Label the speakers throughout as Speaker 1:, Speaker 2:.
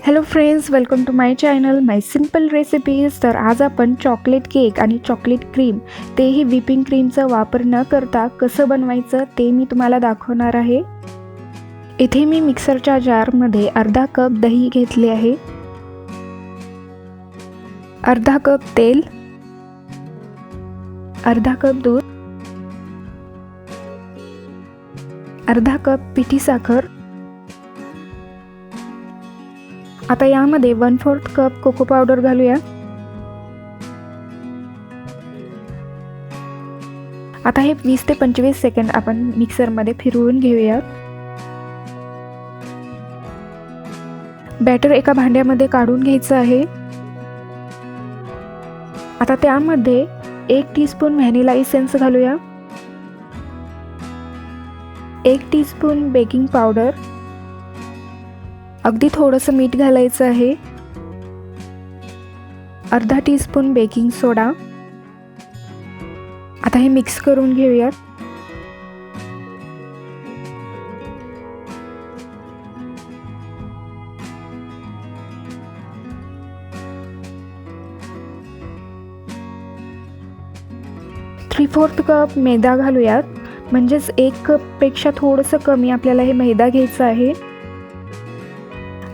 Speaker 1: Hello friends, welcome to my channel my simple recipes. तर आज आपण चॉकलेट केक आणि चॉकलेट क्रीम, तेही व्हिपिंग क्रीमचा वापर न करता कसं बनवायचं ते मी तुम्हाला दाखवणार आहे. इथे मी मिक्सरच्या जारमध्ये अर्धा कप दही घेतले आहे, अर्धा कप तेल, अर्धा कप दूध, अर्धा कप पिठी साखर. आता यामध्ये 1/4 कप कोको पावडर घालूया. आता हे 20 ते 25 सेकंद आपण मिक्सरमध्ये फिरवून घेऊया. बॅटर एका भांड्यामध्ये काढून घ्यायचं आहे. आता त्यामध्ये 1 टीस्पून व्हॅनिला इसेन्स घालूया, 1 टीस्पून बेकिंग पावडर, अगदी थोडंसं मीठ घालायचं आहे, अर्धा टीस्पून बेकिंग सोडा. आता हे मिक्स करून घेऊयात. ¾ कप मैदा घालूयात, म्हणजेच 1 कपपेक्षा थोडंसं कमी आपल्याला हे मैदा घ्यायचं आहे.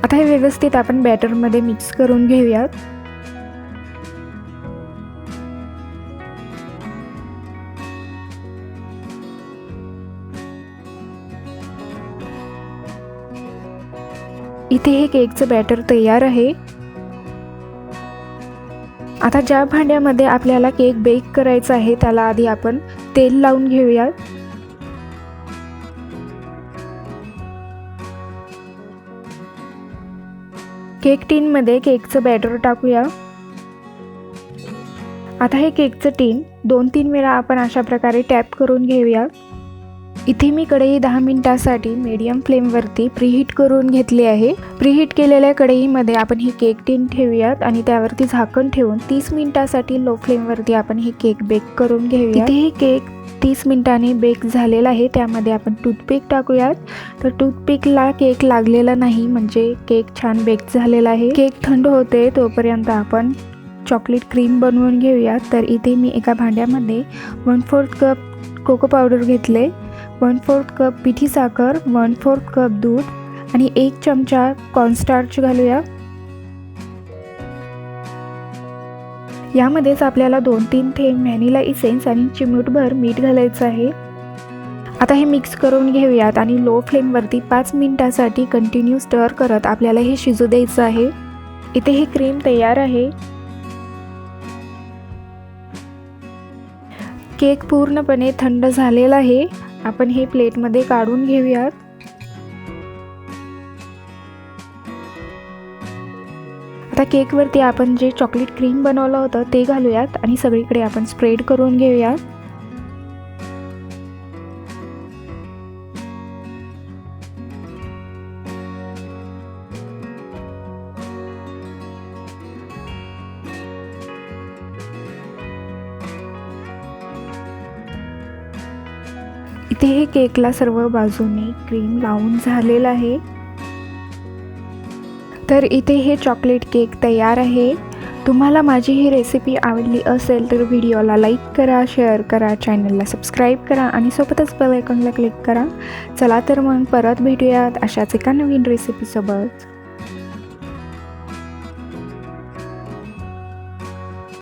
Speaker 1: आता हे व्यवस्थित आपण बॅटरमध्ये मिक्स करून घेऊयात. इथे हे केकचं बॅटर तयार आहे. आता ज्या भांड्यामध्ये आपल्याला केक बेक करायचा आहे त्याला आधी आपण तेल लावून घेऊयात. केक टीनमध्ये केकचं बॅटर टाकूया. आता हे केकचं टीन 2-3 वेळा आपण अशा प्रकारे टॅप करून घेऊया. इथे मी कढई 10 मिनिटांसाठी मीडियम फ्लेमवरती प्रीहीट करून घेतली आहे. प्रीहीट केलेल्या कढईमध्ये आपण हे केक टीन ठेवूयात आणि त्यावरती झाकण ठेवून 30 मिनिटांसाठी लो फ्लेमवरती आपण हे केक बेक करून घेऊया. इथे हे केक 30 मिनिटांनी बेक झालेला आहे. त्यामध्ये आपण टूथपिक टाकूयात. तर टूथपिकला केक लागलेला नाही, म्हणजे केक छान बेक झालेला आहे. केक थंड होते तोपर्यंत आपण चॉकलेट क्रीम बनवून घेऊया. तर इथे मी एका भांड्यामध्ये 1/4 कप कोको पावडर घेतले, 1/4 कप पिठी साखर, 1/4 कप दूध आणि 1 चमचा कॉर्नस्टार्च घालूया. यामध्येच आपल्याला 2-3 थेंब व्हॅनिला इसेन्स आणि चिमूटभर मीठ घालायचं आहे. आता हे मिक्स करून घेऊयात आणि लो फ्लेमवरती 5 मिनिटांसाठी कंटिन्यू स्टर करत आपल्याला हे शिजू द्यायचं आहे. इथे ही क्रीम तयार आहे. केक पूर्णपणे थंड झालेला आहे. आपण हे प्लेटमध्ये काढून घेऊयात. आता केकवरती आपण जे चॉकलेट क्रीम बनवलं होतं ते घालूयात आणि सगळीकडे आपण स्प्रेड करून घेऊयात. इथे हे केकला सर्व बाजूने क्रीम लावून झालेलं आहे. तर इथे हे चॉकलेट केक तयार आहे. तुम्हाला माझी ही रेसिपी आवडली असेल तर व्हिडिओला लाईक करा, शेअर करा, चॅनलला सबस्क्राईब करा आणि सोबतच बेल आयकॉनला क्लिक करा. चला तर मग परत भेटूयात अशाच एका नवीन रेसिपीसोबत.